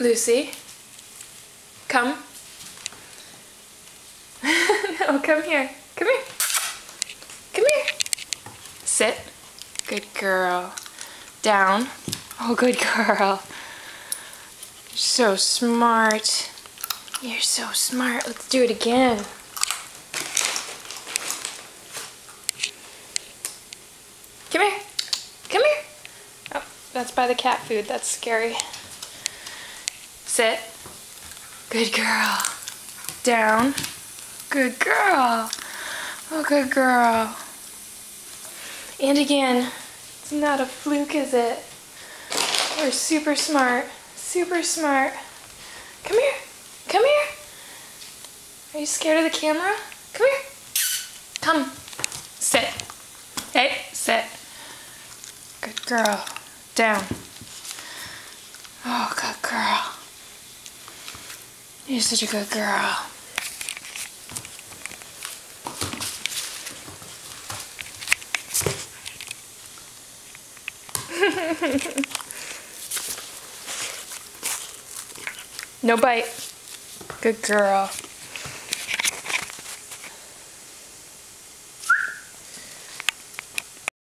Lucy, come. No, come here. Come here. Come here. Sit. Good girl. Down. Oh, good girl. You're so smart. You're so smart. Let's do it again. Come here. Come here. Oh, that's by the cat food. That's scary. Sit. Good girl. Down. Good girl. Oh, good girl. And again. It's not a fluke, is it? You're super smart. Super smart. Come here. Come here. Are you scared of the camera? Come here. Come. Sit. Hey, sit. Good girl. Down. Oh, good girl. You're such a good girl. No bite. Good girl.